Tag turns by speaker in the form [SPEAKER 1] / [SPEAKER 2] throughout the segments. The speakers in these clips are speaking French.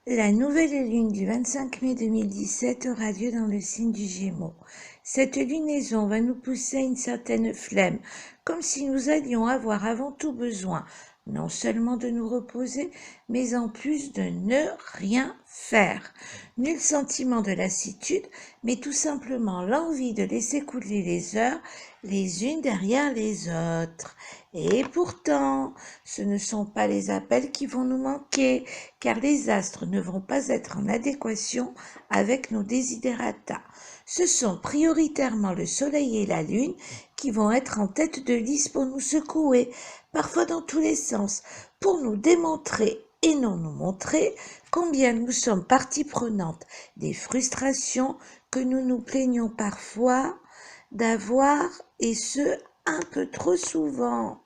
[SPEAKER 1] La nouvelle lune du 25 mai 2017 aura lieu dans le signe du Gémeaux. Cette lunaison va nous pousser à une certaine flemme, comme si nous allions avoir avant tout besoin non seulement de nous reposer, mais en plus de ne rien faire. Nul sentiment de lassitude, mais tout simplement l'envie de laisser couler les heures les unes derrière les autres. Et pourtant, ce ne sont pas les appels qui vont nous manquer, car les astres ne vont pas être en adéquation avec nos desiderata. Ce sont prioritairement le Soleil et la Lune qui vont être en tête de liste pour nous secouer, parfois dans tous les sens, pour nous démontrer et non nous montrer combien nous sommes partie prenante des frustrations que nous nous plaignons parfois d'avoir, et ce, un peu trop souvent.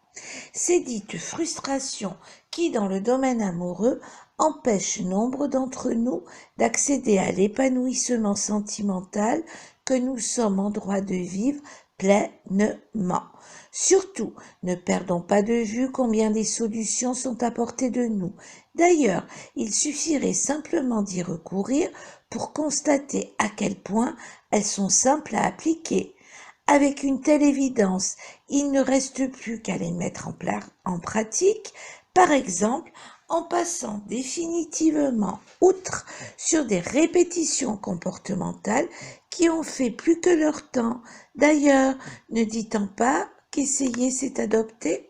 [SPEAKER 1] Ces dites frustrations qui, dans le domaine amoureux, empêchent nombre d'entre nous d'accéder à l'épanouissement sentimental que nous sommes en droit de vivre pleinement. Surtout, ne perdons pas de vue combien des solutions sont à portée de nous. D'ailleurs, il suffirait simplement d'y recourir pour constater à quel point elles sont simples à appliquer. Avec une telle évidence, il ne reste plus qu'à les mettre en pratique, par exemple en passant définitivement outre sur des répétitions comportementales qui ont fait plus que leur temps. D'ailleurs, ne dit-on pas qu'essayer c'est adopter ?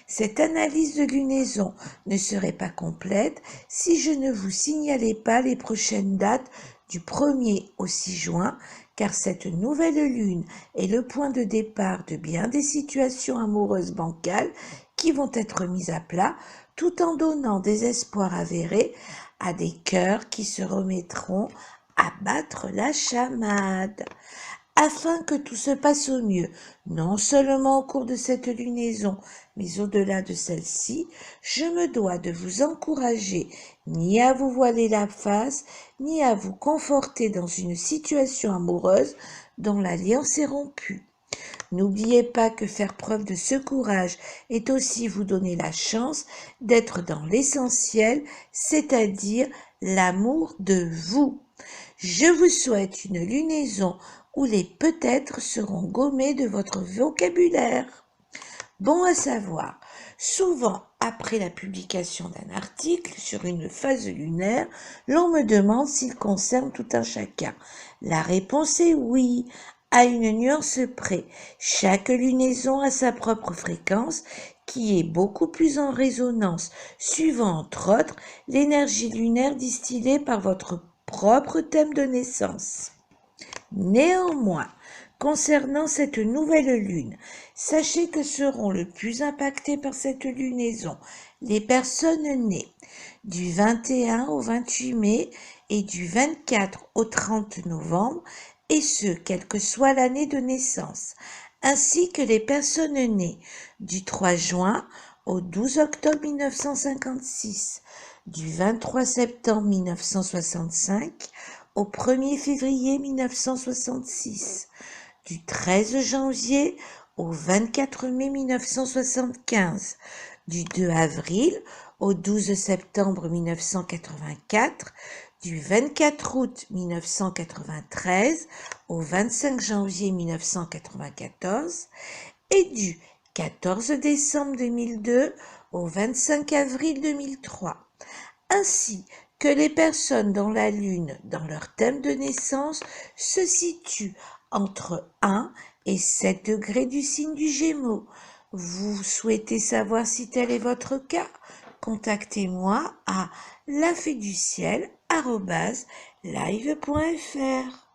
[SPEAKER 1] Cette analyse de lunaison ne serait pas complète si je ne vous signalais pas les prochaines dates du 1er au 6 juin, car cette nouvelle lune est le point de départ de bien des situations amoureuses bancales qui vont être mises à plat, tout en donnant des espoirs avérés à des cœurs qui se remettront à battre la chamade. Afin que tout se passe au mieux, non seulement au cours de cette lunaison, mais au-delà de celle-ci, je me dois de vous encourager ni à vous voiler la face, ni à vous conforter dans une situation amoureuse dont l'alliance est rompue. N'oubliez pas que faire preuve de ce courage est aussi vous donner la chance d'être dans l'essentiel, c'est-à-dire l'amour de vous. Je vous souhaite une lunaison où les peut-être seront gommés de votre vocabulaire. Bon à savoir, souvent après la publication d'un article sur une phase lunaire, l'on me demande s'il concerne tout un chacun. La réponse est oui, à une nuance près. Chaque lunaison a sa propre fréquence qui est beaucoup plus en résonance, suivant entre autres l'énergie lunaire distillée par votre propre thème de naissance. Néanmoins, concernant cette nouvelle lune, sachez que seront le plus impactés par cette lunaison les personnes nées du 21 au 28 mai et du 24 au 30 novembre, et ce, quelle que soit l'année de naissance, ainsi que les personnes nées du 3 juin au 12 octobre 1956, du 23 septembre 1965 au 1er février 1966, du 13 janvier au 24 mai 1975, du 2 avril au 12 septembre 1984, du 24 août 1993 au 25 janvier 1994 et du 14 décembre 2002 au 25 avril 2003, ainsi que les personnes dont la lune, dans leur thème de naissance, se situe entre 1 et 7 degrés du signe du Gémeaux. Vous souhaitez savoir si tel est votre cas? Contactez-moi à laféduciel@live.fr.